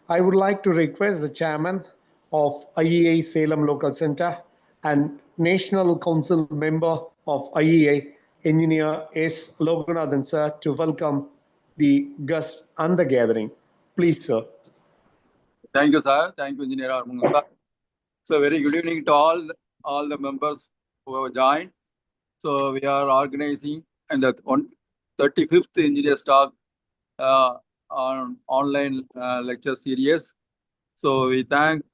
I would like to request the chairman of IEI Salem Local Center and National Council member of IEI, Engineer S. Loganathan sir, to welcome the guests and the gathering. Please, sir. Thank you, sir. Thank you, Engineer Armungu, sir. So, very good evening to all the members who have joined. So, we are organizing and the 35th Engineers Talk on online lecture series. So, we thank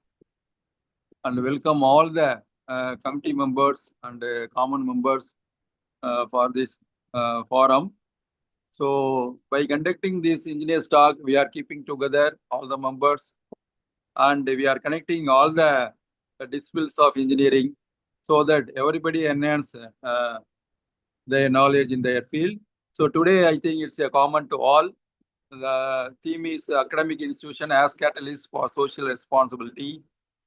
and welcome all the committee members and common members for this forum. So, by conducting this Engineers Talk, we are keeping together all the members and we are connecting all the disciplines of engineering so that everybody enhance their knowledge in their field. So today I think it's a common to all. The theme is academic institution as catalyst for social responsibility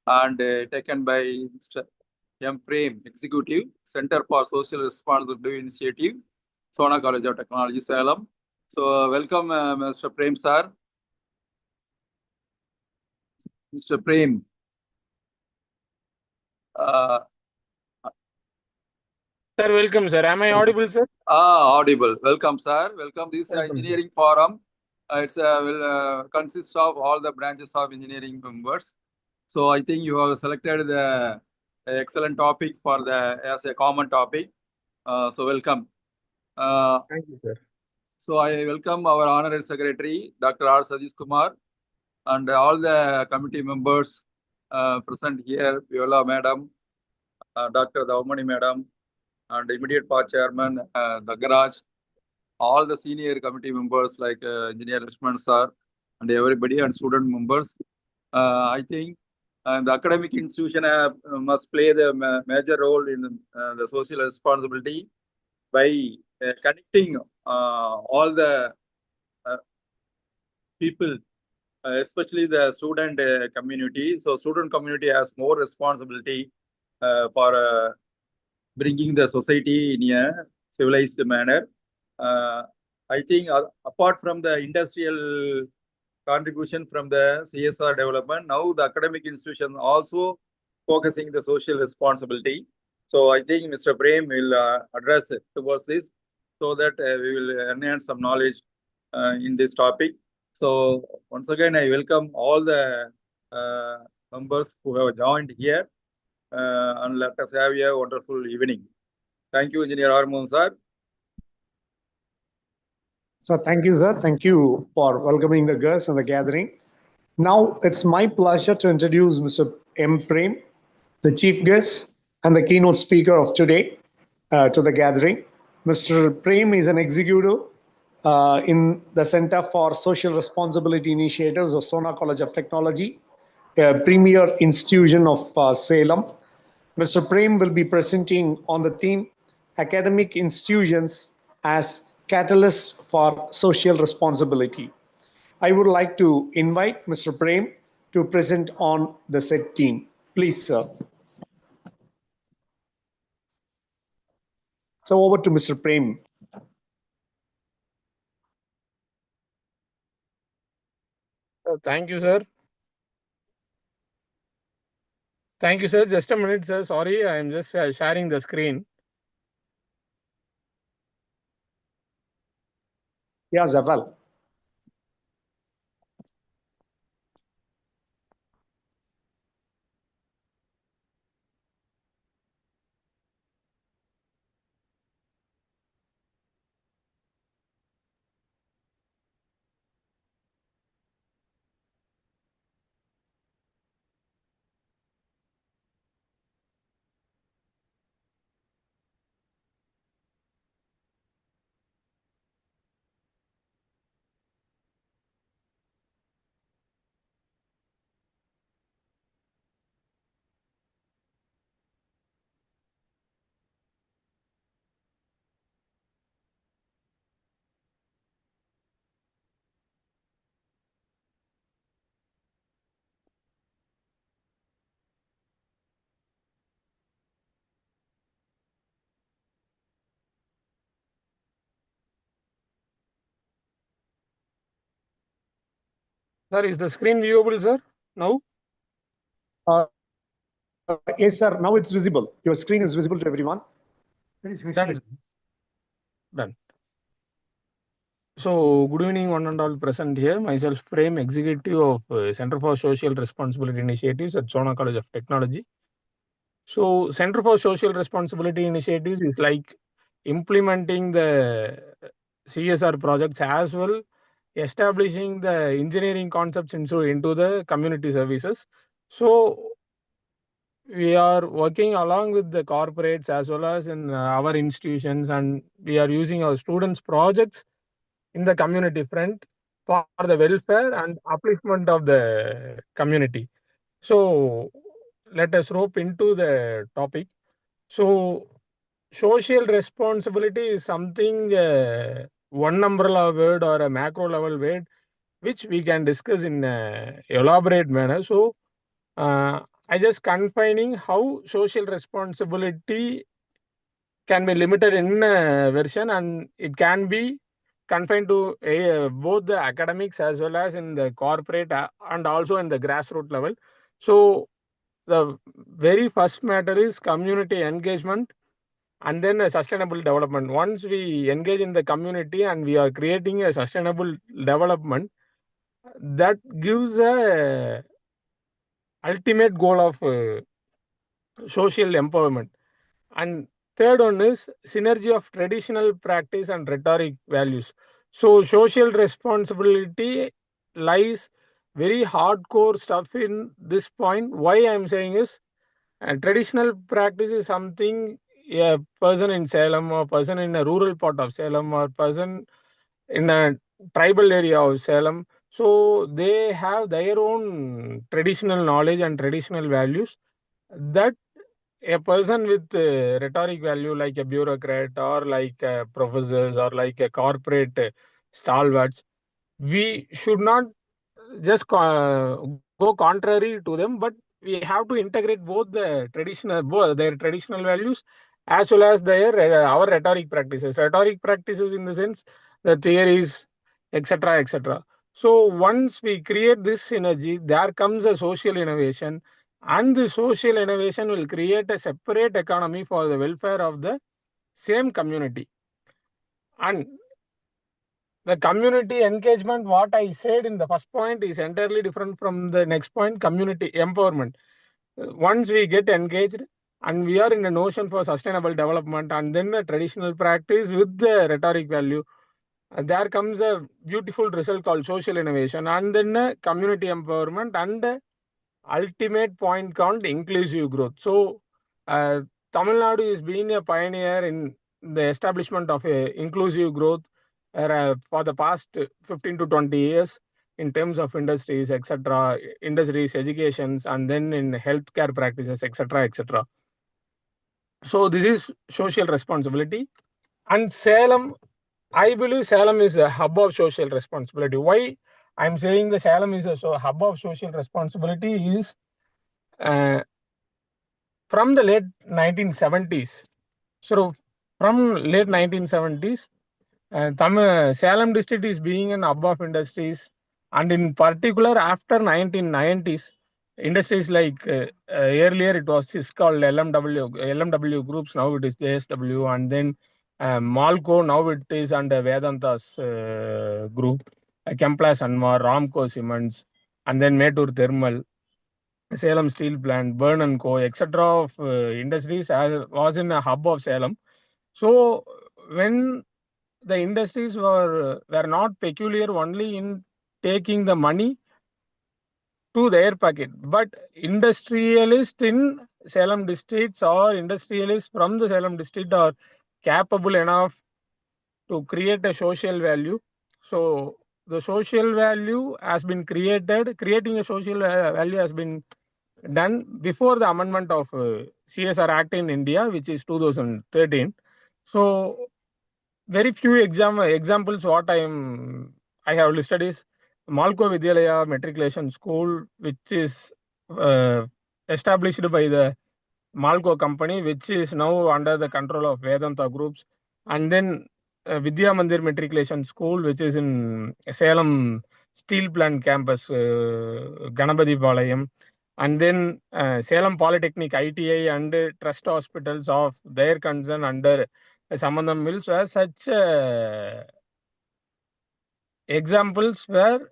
and taken by Mr. M. Prem, Executive, Center for Social Responsibility Initiative, Sona College of Technology, Salem. So welcome Mr. Prem, sir. Mr. Prem. Sir, welcome, sir. Am I audible, sir? Audible. Welcome, sir. Welcome. This Welcome, engineering forum. It's will consist of all the branches of engineering members. So I think you have selected the excellent topic for the as a common topic. So welcome. Thank you, sir. So I welcome our honorary secretary, Dr. R. Sadish Kumar, and all the committee members present here, Viola madam, Dr. Davmani madam, and immediate part chairman, Nagaraj, all the senior committee members like Engineer Lakshman sir, and everybody and student members. I think the academic institution must play the major role in the social responsibility by connecting all the people, especially the student community. So student community has more responsibility for bringing the society in a civilized manner. I think apart from the industrial contribution from the CSR development, now the academic institution also focusing the social responsibility. So I think Mr. Prem will address it towards this so that we will enhance some knowledge in this topic. So once again, I welcome all the members who have joined here and let us have a wonderful evening. Thank you, Engineer Armun, sir. So thank you, sir. Thank you for welcoming the guests and the gathering. Now it's my pleasure to introduce Mr. M. Prem, the chief guest and the keynote speaker of today to the gathering. Mr. Prem is an executive in the Center for Social Responsibility Initiatives of Sona College of Technology, a premier institution of Salem. Mr. Prem will be presenting on the theme Academic Institutions as Catalysts for Social Responsibility. I would like to invite Mr. Prem to present on the said theme. Please, sir. So over to Mr. Prem. Thank you, sir. Thank you, sir. Just a minute, sir. Sorry, I am just sharing the screen. Yeah, Zawal. Sir, is the screen viewable, sir? Now? Uh, yes, sir. Now it's visible. Your screen is visible to everyone. Done. Done. So, good evening, one and all present here. Myself, Prem, Executive of Center for Social Responsibility Initiatives at Sona College of Technology. So, Center for Social Responsibility Initiatives is like implementing the CSR projects as well, establishing the engineering concepts into the community services. So, we are working along with the corporates as well as in our institutions, and we are using our students' projects in the community front for the welfare and upliftment of the community. So, let us rope into the topic. So, social responsibility is something one umbrella word or a macro level word which we can discuss in elaborate manner. So, I just confining how social responsibility can be limited in version, and it can be confined to both the academics as well as in the corporate and also in the grassroots level. So the very first matter is community engagement and then a sustainable development. Once we engage in the community and we are creating a sustainable development, that gives a ultimate goal of social empowerment. And third one is synergy of traditional practice and rhetoric values. So social responsibility lies very hardcore stuff in this point. Why I'm saying is traditional practice is something a person in Salem or person in a rural part of Salem or person in a tribal area of Salem. So they have their own traditional knowledge and traditional values that a person with rhetoric value like a bureaucrat or like professors or like a corporate stalwarts, we should not just go contrary to them, but we have to integrate both their traditional values as well as their our rhetoric practices. Rhetoric practices in the sense the theories, etc., etc. So once we create this synergy, there comes a social innovation, and the social innovation will create a separate economy for the welfare of the same community. And the community engagement, what I said in the first point, is entirely different from the next point, community empowerment. Once we get engaged and we are in a notion for sustainable development and then a traditional practice with the rhetoric value, there comes a beautiful result called social innovation, and then community empowerment, and ultimate point called inclusive growth. So, Tamil Nadu is being a pioneer in the establishment of a inclusive growth for the past 15 to 20 years in terms of industries, etc., industries, educations, and then in healthcare practices, etc., etc. So this is social responsibility. And Salem, I believe Salem is a hub of social responsibility. Why I'm saying the Salem is a hub of social responsibility is from the late 1970s. So from late 1970s, Salem district is being an hub of industries, and in particular after 1990s, industries like earlier it was called LMW groups, now it is JSW, and then Malco, now it is under Vedanta's group, Chemplast Anwar, Ramco Cements, and then Mettur Thermal, Salem Steel Plant, Burn and Co, etc. of industries was in a hub of Salem. So when the industries were not peculiar only in taking the money to their pocket, but industrialists in Salem districts or industrialists from the Salem district are capable enough to create a social value. So the social value has been created, creating a social value has been done before the amendment of CSR Act in India, which is 2013. So very few examples what I have listed is Malco Vidyalaya Matriculation School, which is established by the Malco company, which is now under the control of Vedanta groups, and then Vidya Mandir Matriculation School, which is in Salem steel plant campus, Ganapati Palayam, and then Salem Polytechnic, ITI, and trust hospitals of their concern under Sambandham Mills were such examples where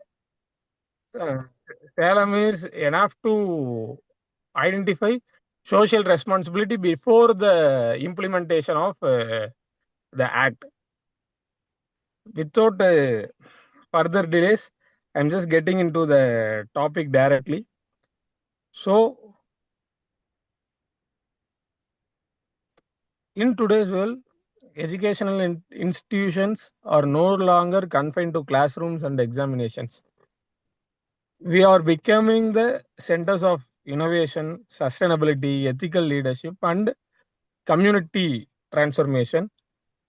Salem is enough to identify social responsibility before the implementation of the act. Without further delays, I'm just getting into the topic directly. So, in today's world, educational institutions are no longer confined to classrooms and examinations. We are becoming the centers of innovation, sustainability, ethical leadership, and community transformation.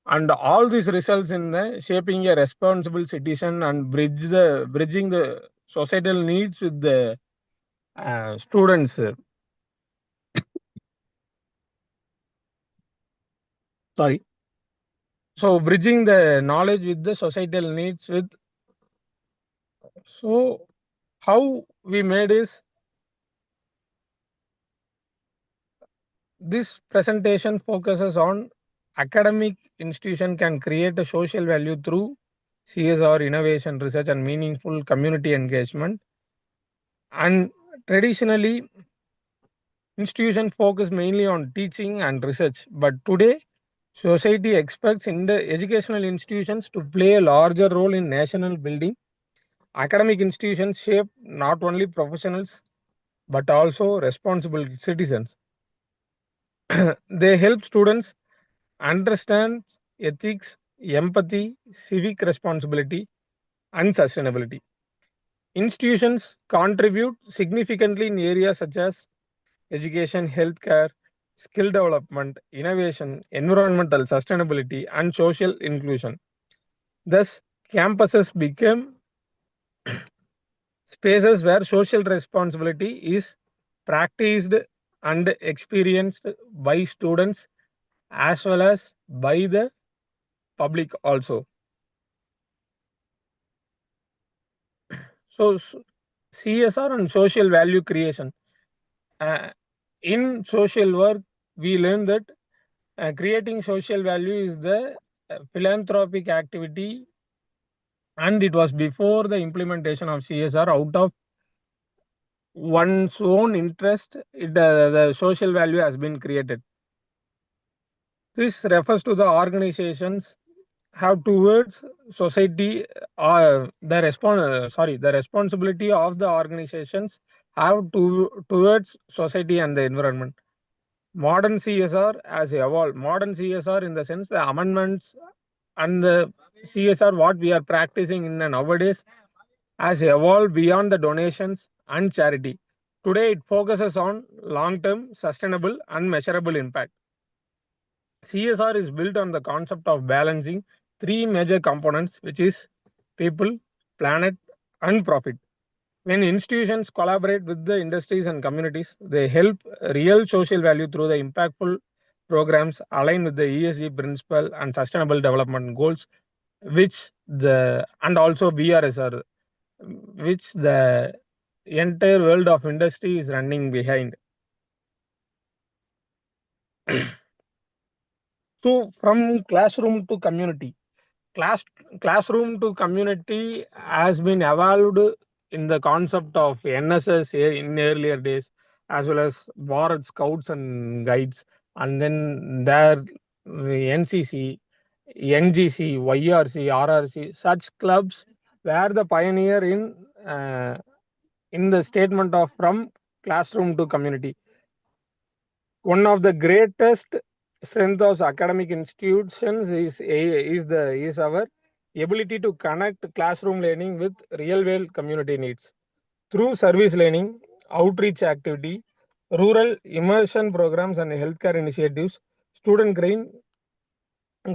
And all this results in the shaping a responsible citizen and bridging the societal needs with the students. Sorry. So bridging the knowledge with the societal needs with. So how we made is this presentation focuses on academic institution can create a social value through CSR, innovation, research, and meaningful community engagement. And traditionally, institutions focus mainly on teaching and research, but today, society expects in the educational institutions to play a larger role in national building. Academic institutions shape not only professionals but also responsible citizens. They help students understand ethics, empathy, civic responsibility, and sustainability. Institutions contribute significantly in areas such as education, healthcare, skill development, innovation, environmental sustainability, and social inclusion. Thus, campuses become spaces where social responsibility is practiced and experienced by students as well as by the public also. So, CSR and social value creation. In social work, we learn that creating social value is the philanthropic activity, and it was before the implementation of CSR. Out of one's own interest, the social value has been created. This refers to the organizations have towards society, the responsibility of the organizations have towards society and the environment. Modern CSR has evolved. Modern CSR in the sense the amendments and the CSR what we are practicing in the nowadays has evolved beyond the donations and charity. Today it focuses on long-term, sustainable and measurable impact. CSR is built on the concept of balancing three major components, which is people, planet, and profit. When institutions collaborate with the industries and communities, they help real social value through the impactful programs aligned with the ESG principle and sustainable development goals, which and also BRSR, which the entire world of industry is running behind. So from classroom to community, classroom to community has been evolved in the concept of NSS in earlier days, as well as Bharat Scouts and Guides, and then there NCC, NGC, YRC, RRC, such clubs were the pioneer in the statement of from classroom to community. One of the greatest strength of academic institutions is our ability to connect classroom learning with real world community needs through service learning, outreach activity, rural immersion programs, and healthcare initiatives. Students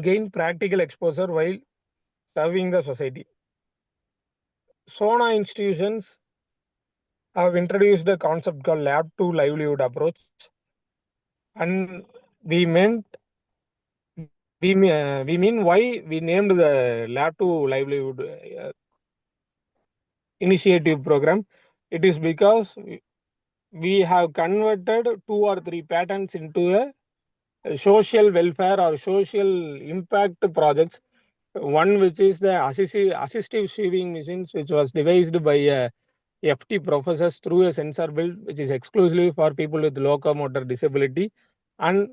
gain practical exposure while serving the society. SONA institutions have introduced a concept called lab to livelihood approach, and we meant we mean why we named the lab to livelihood. initiative program. It is because we have converted 2 or 3 patents into a social welfare or social impact projects. One which is the assistive sweeping machines, which was devised by FT professors through a sensor build, which is exclusively for people with locomotor disability. And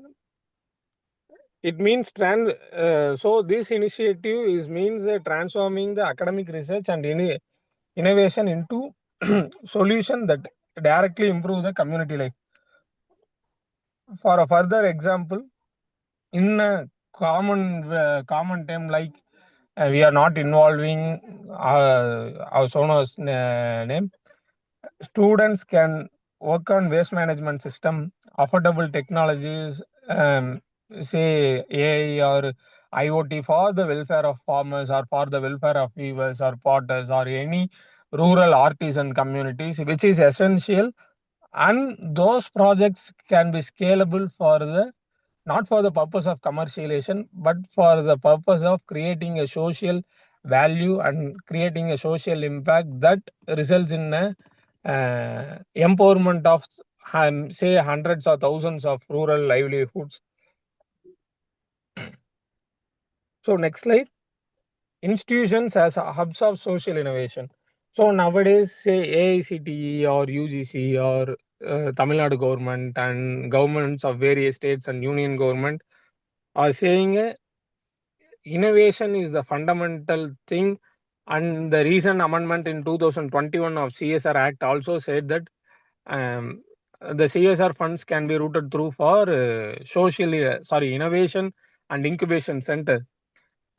it means so this initiative means transforming the academic research and innovation into solution that directly improve the community life. For a further example, in a common term like we are not involving our Sono's name, students can work on waste management system, affordable technologies, say AI or IoT for the welfare of farmers or for the welfare of weavers or potters or any rural artisan communities, which is essential. And those projects can be scalable for the not for the purpose of commercialization, but for the purpose of creating a social value and creating a social impact that results in a empowerment of say hundreds or thousands of rural livelihoods. So next slide. Institutions as hubs of social innovation. So nowadays, say AICTE or UGC or Tamil Nadu government and governments of various states and union government are saying innovation is the fundamental thing. And the recent amendment in 2021 of CSR Act also said that the CSR funds can be routed through for innovation and incubation center.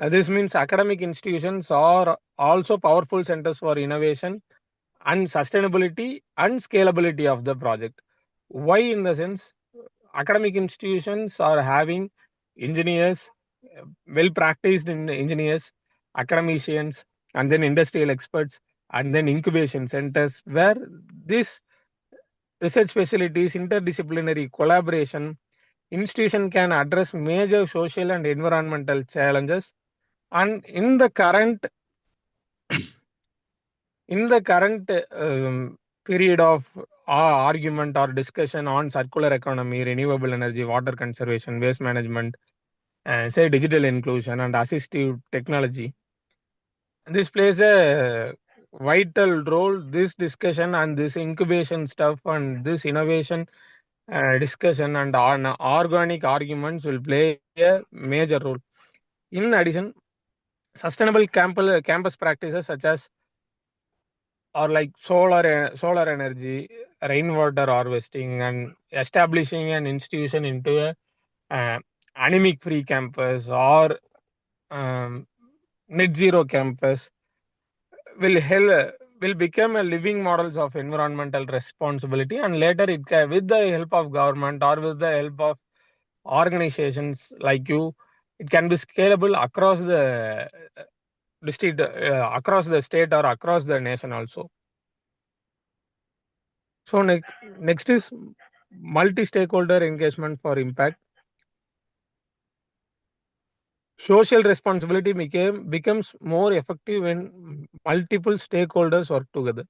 This means academic institutions are also powerful centers for innovation and sustainability and scalability of the project. Why? In the sense, academic institutions are having engineers, well practiced in engineers, academicians, and then industrial experts, and then incubation centers where this research facilities, interdisciplinary collaboration, institution can address major social and environmental challenges. And in the current period of argument or discussion on circular economy, renewable energy, water conservation, waste management, say digital inclusion and assistive technology, this plays a vital role. This discussion and this incubation stuff and this innovation discussion and organic arguments will play a major role. In addition, sustainable campus practices such as or like solar energy, rainwater harvesting, and establishing an institution into a anemic free campus or net zero campus will become a living models of environmental responsibility, and later with the help of government or with the help of organizations like you, it can be scalable across the district, across the state or across the nation also. So next is multi-stakeholder engagement for impact. Social responsibility becomes more effective when multiple stakeholders work together.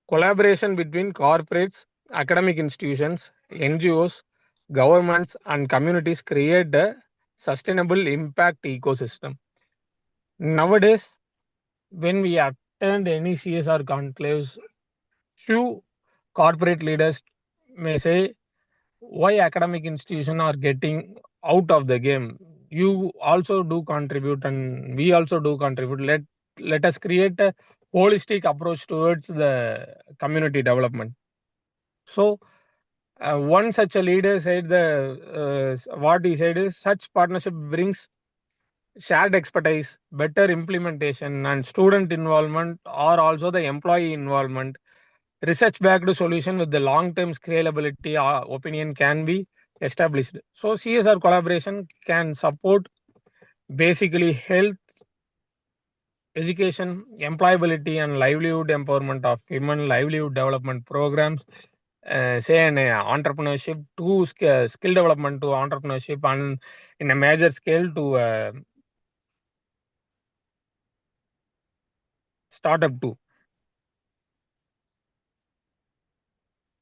Collaboration between corporates, academic institutions, NGOs, governments, and communities create a sustainable impact ecosystem. Nowadays, when we attend any CSR conclaves, few corporate leaders may say, why academic institutions are getting out of the game? You also do contribute and we also do contribute. Let us create a holistic approach towards the community development. So one such a leader said what he said is such partnership brings shared expertise, better implementation, and student involvement, or also the employee involvement. Research-backed solution with the long-term scalability opinion can be established. So CSR collaboration can support basically health, education, employability, and livelihood empowerment of women, livelihood development programs, say in entrepreneurship to skill development to entrepreneurship, and in a major scale to startup too.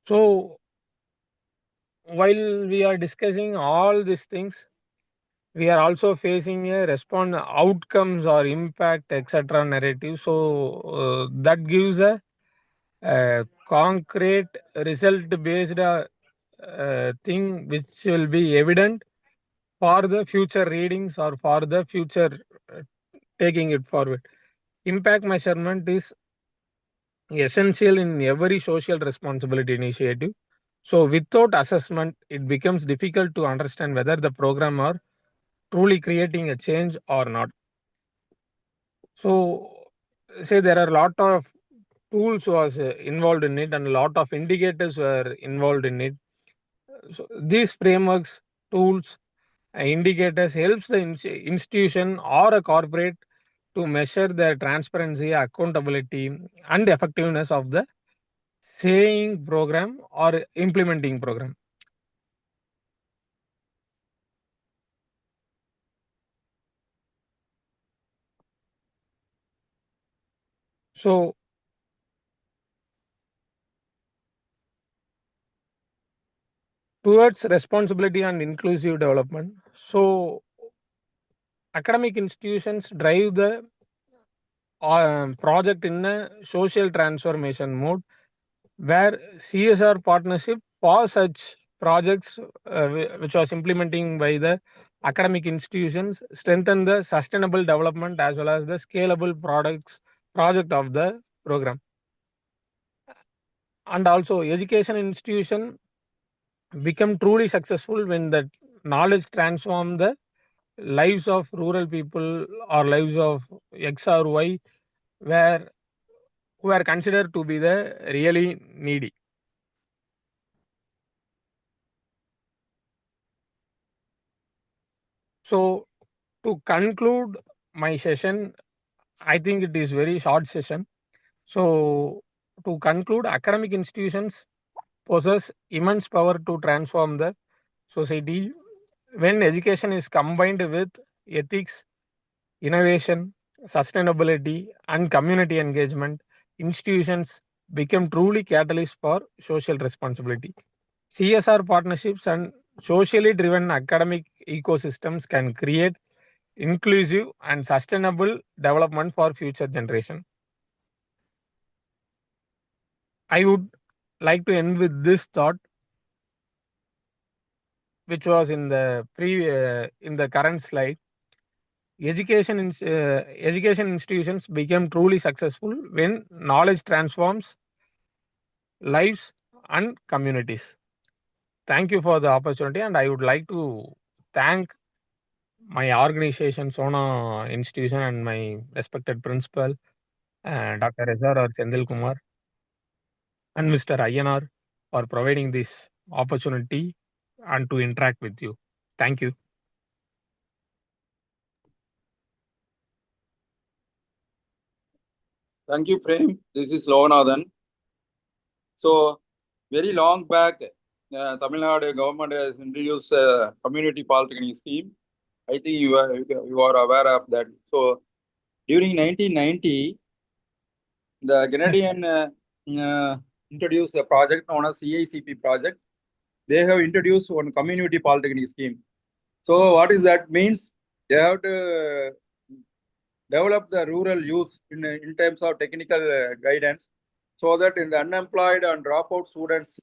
So while we are discussing all these things, we are also facing a response outcomes or impact, etc. narrative. So that gives a concrete result based thing which will be evident for the future readings or for the future taking it forward. Impact measurement is essential in every social responsibility initiative. So without assessment, it becomes difficult to understand whether the program are truly creating a change or not. So say there are a lot of tools was involved in it and a lot of indicators were involved in it. So these frameworks, tools, indicators helps the institution or a corporate to measure the transparency, accountability, and effectiveness of the saying program or implementing program. So towards responsibility and inclusive development. So academic institutions drive the project in a social transformation mode where CSR partnership for such projects which was implementing by the academic institutions strengthen the sustainable development as well as the scalable project of the program. And also education institution become truly successful when the knowledge transform the lives of rural people or lives of X or Y where who are considered to be the really needy. So to conclude my session, I think it is very short session. So to conclude, academic institutions possess immense power to transform the society when education is combined with ethics, innovation, sustainability, and community engagement. Institutions become truly catalysts for social responsibility. CSR partnerships and socially driven academic ecosystems can create inclusive and sustainable development for future generation. I would like to end with this thought, which was in the in the current slide. Education institutions become truly successful when knowledge transforms lives and communities. Thank you for the opportunity, and I would like to thank my organization, Sona Institution, and my respected principal, Dr. Rezar or Sendil Kumar, and Mr. Ayyanar for providing this opportunity and to interact with you. Thank you. Thank you, Prem. This is Loganathan. So, very long back, Tamil Nadu government has introduced a community polytechnic scheme. I think you are aware of that. So, during 1990, the Canadian introduced a project known as CICP project. They have introduced one community polytechnic scheme. So, what is that means? They have to develop the rural youth in terms of technical guidance, so that in the unemployed and dropout students,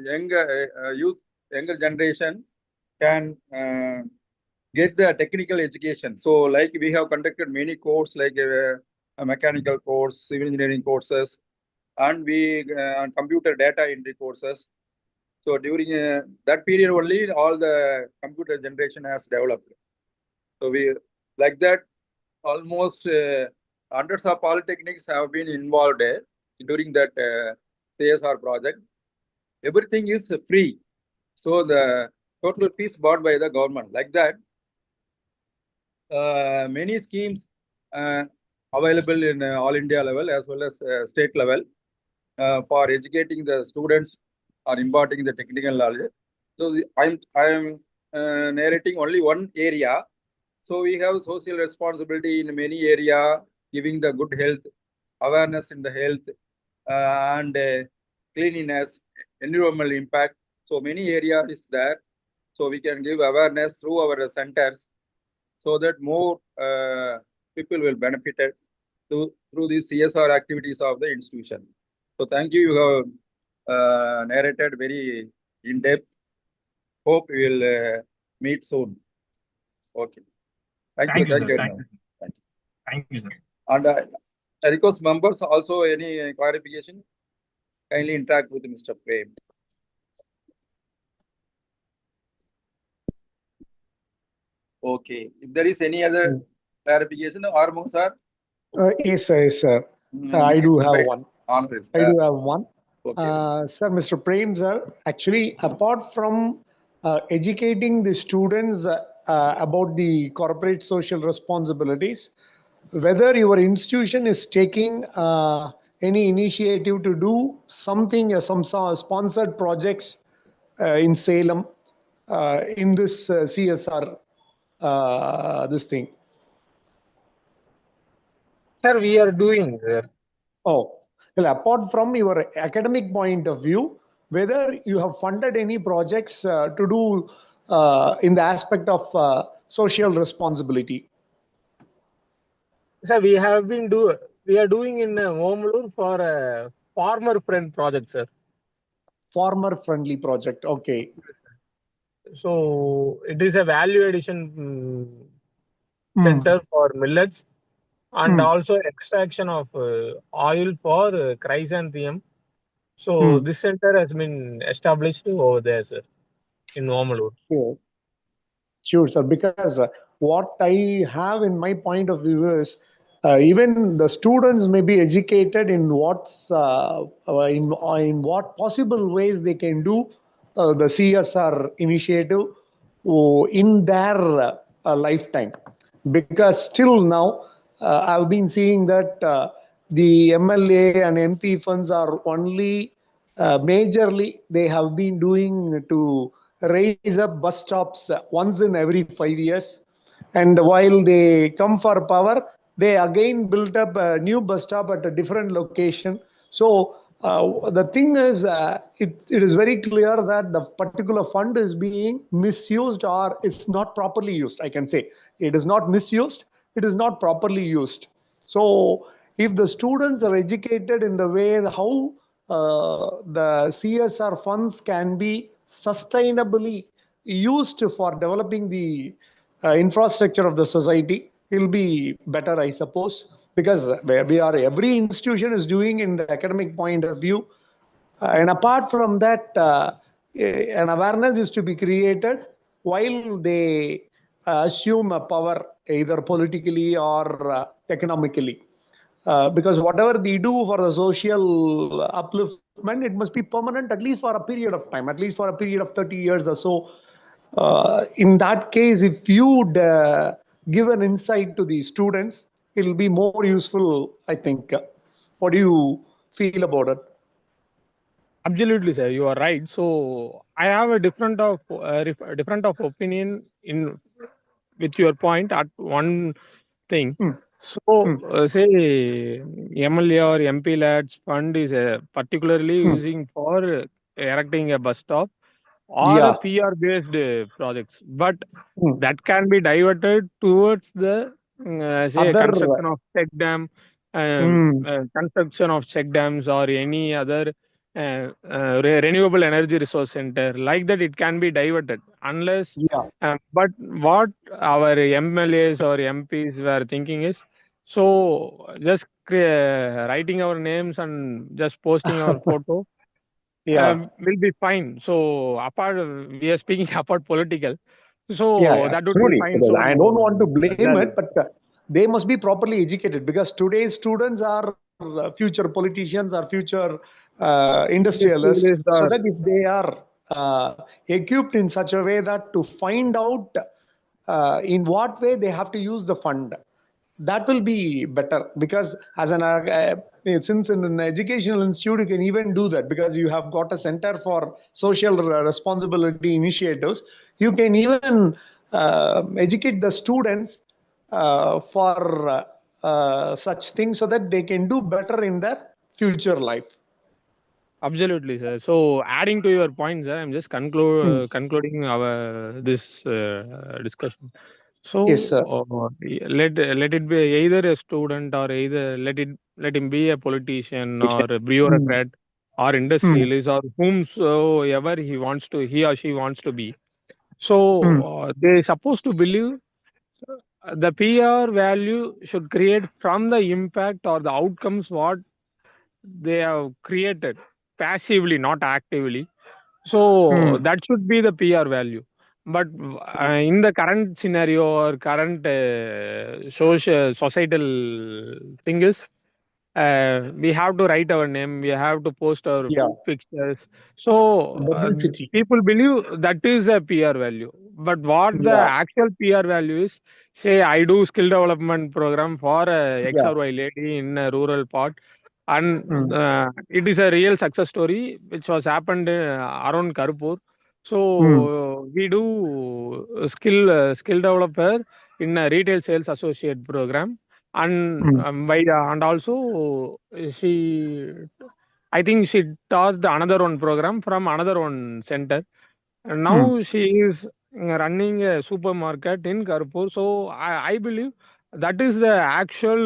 younger generation can get the technical education. So like we have conducted many courses like a mechanical course, civil engineering courses, and we computer data entry courses. So during that period only, all the computer generation has developed. So we like that almost hundreds of polytechnics have been involved during that CSR project. Everything is free. So the total fees borne by the government. Like that, many schemes available in all India level as well as state level for educating the students or imparting the technical knowledge. So I am narrating only one area. So we have social responsibility in many area, giving the good health, awareness in the health, and cleanliness, environmental impact. So many areas is there. So we can give awareness through our centers so that more people will benefit through these CSR activities of the institution. So thank you. You have narrated very in depth. Hope we will meet soon. Okay. Thank you. Thank you, Thank sir. you. Thank you. Thank you. Thank you, sir. And I request members also any clarification. Kindly interact with Mr. Prem. Okay. If there is any other clarification, Armon sir. Yes, sir. Yes, sir. I do have one. Honors. I do have one. Okay. Sir, Mr. Prem, sir, actually, apart from educating the students about the corporate social responsibilities, whether your institution is taking any initiative to do something, some sponsored projects in Salem, in this CSR, this thing. Sir, we are doing, sir. Oh, well, apart from your academic point of view, whether you have funded any projects to do in the aspect of social responsibility. Sir, we are doing in Omalur for a farmer friend project, sir. Farmer friendly project. Okay. So it is a value addition center for millets and also extraction of oil for chrysanthemum. So this center has been established over there, sir, in Omalur. Sure. Sure, sir. Because what I have in my point of view is even the students may be educated in in what possible ways they can do the CSR initiative in their lifetime. Because still now I've been seeing that the MLA and MP funds are only majorly they have been doing to raise up bus stops once in every 5 years, and while they come for power they again built up a new bus stop at a different location. So the thing is it is very clear that the particular fund is being misused or it's not properly used. I can say it is not misused, it is not properly used. So if the students are educated in the way how the CSR funds can be sustainably used for developing the infrastructure of the society, it will be better, I suppose, because where we are, every institution is doing in the academic point of view. And apart from that, an awareness is to be created while they assume a power, either politically or economically. Because whatever they do for the social upliftment, it must be permanent at least for a period of time, at least for a period of 30 years or so. In that case, if you would give an insight to the students, it will be more useful, I think. What do you feel about it? Absolutely, sir. You are right. So I have a different of opinion in with your point at one thing. So say MLA or MP lads fund is particularly using for erecting a bus stop or a Yeah. PR based projects, but that can be diverted towards the say Other. construction of check dams or any other renewable energy resource center like that. It can be diverted unless Yeah. but what our MLAs or MPs were thinking is, so just writing our names and just posting our photo Yeah. will be fine. So apart, we are speaking about political. Yeah, So yeah, that would be absolutely. fine. Because I don't So want to blame that it, but they must be properly educated because today's students are future politicians or future industrialists. industrialists So are that if they are equipped in such a way that to find out in what way they have to use the fund, that will be better. Because as an since in an educational institute you can even do that, because you have got a center for social responsibility initiatives. You can even educate the students for such things so that they can do better in their future life. Absolutely, sir. So, adding to your point, sir, I'm just concluding our this discussion. So, Yes, sir. let it be either a student or either let him be a politician or a bureaucrat or industrialist or whomsoever he or she wants to be. So, they supposed to believe the PR value should create from the impact or the outcomes what they have created passively, not actively. So that should be the PR value. But in the current scenario or current societal thing is, we have to write our name, we have to post our Yeah. pictures. So Publicity. people believe that is a PR value. But what the Yeah. actual PR value is, say I do skill development program for X Yeah. or Y lady in a rural part, and Mm. it is a real success story which was happened around Karpur. So we do skill developer in a retail sales associate program, and Mm. and also she, I think she taught another one program from another one center. And Mm. now she is running a supermarket in Karpur. So I believe that is the actual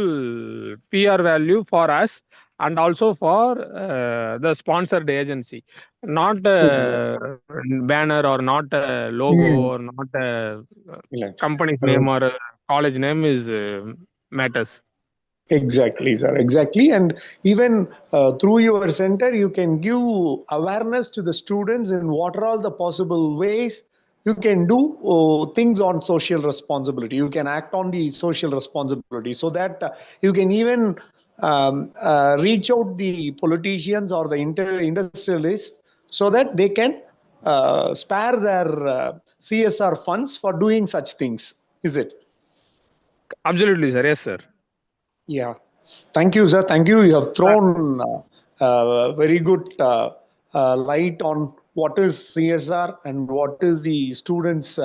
PR value for us and also for the sponsored agency, not Exactly. a banner or not a logo Mm. or not a Like, company's name or a college name is matters. exactly, sir. Exactly. And even through your center, you can give awareness to the students in what are all the possible ways you can do things on social responsibility. You can act on the social responsibility so that you can even reach out the politicians or the industrialists so that they can spare their CSR funds for doing such things. Is it? Absolutely, sir. Yes, sir. Yeah. Thank you, sir. Thank you. You have thrown very good light on what is CSR and what is the students'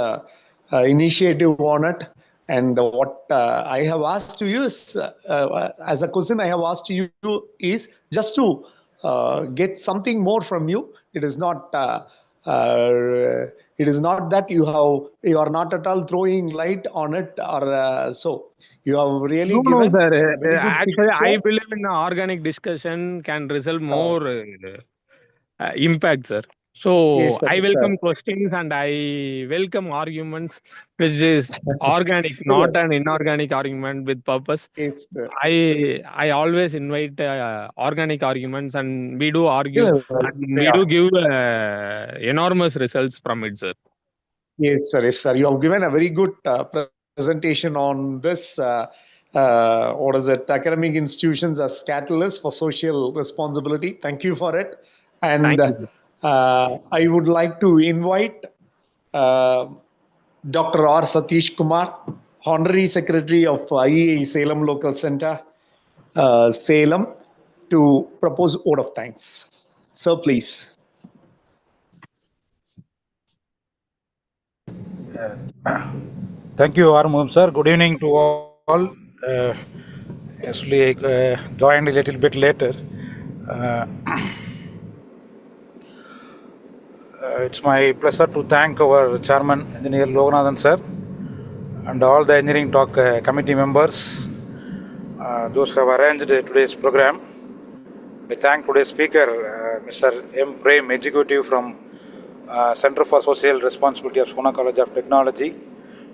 initiative on it. And what I have asked to you is, as a question I have asked to you is just to get something more from you. It is not. It is not that you are not at all throwing light on it, or so you have really No, no, given sir. a very good Actually, picture. I believe in organic discussion can result Uh, more impact, sir. So yes, sir, I sir. welcome questions and I welcome arguments, which is organic, Yeah, not an inorganic argument with purpose. yes, sir. I always invite organic arguments, and we do argue, Yeah, and we yeah. do give enormous results from it, sir. Yes, sir. Yes, sir. You have given a very good presentation on this. What is it? Academic institutions as catalysts for social responsibility. Thank you for it. And Thank you, sir. I would like to invite uh, Dr. R. Satish Kumar, Honorary Secretary of IEI Salem Local Center, Salem, to propose vote of thanks. Sir, please. Thank you, Armum sir. Good evening to all. Actually, I joined a little bit later. Uh, it's my pleasure to thank our chairman, Engineer Loganathan sir, and all the engineering talk committee members, those who have arranged today's program. I thank today's speaker, Mr. M. Prem, executive from Center for Social Responsibility of Sona College of Technology.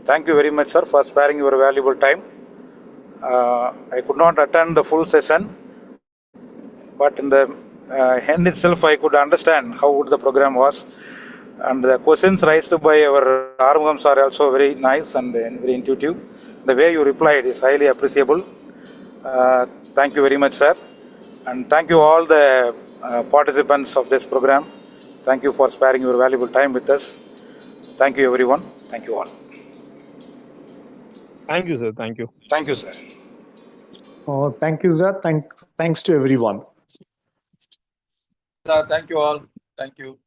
Thank you very much, sir, for sparing your valuable time. I could not attend the full session, but in the end itself, I could understand how good the program was. And the questions raised by our Armugams are also very nice and very intuitive. The way you replied is highly appreciable. Thank you very much, sir. And thank you all the participants of this program. Thank you for sparing your valuable time with us. Thank you, everyone. Thank you all. Thank you, sir. Thank you. Thank you, sir. Oh, thank you, sir. Thanks to everyone. Thank you all. Thank you.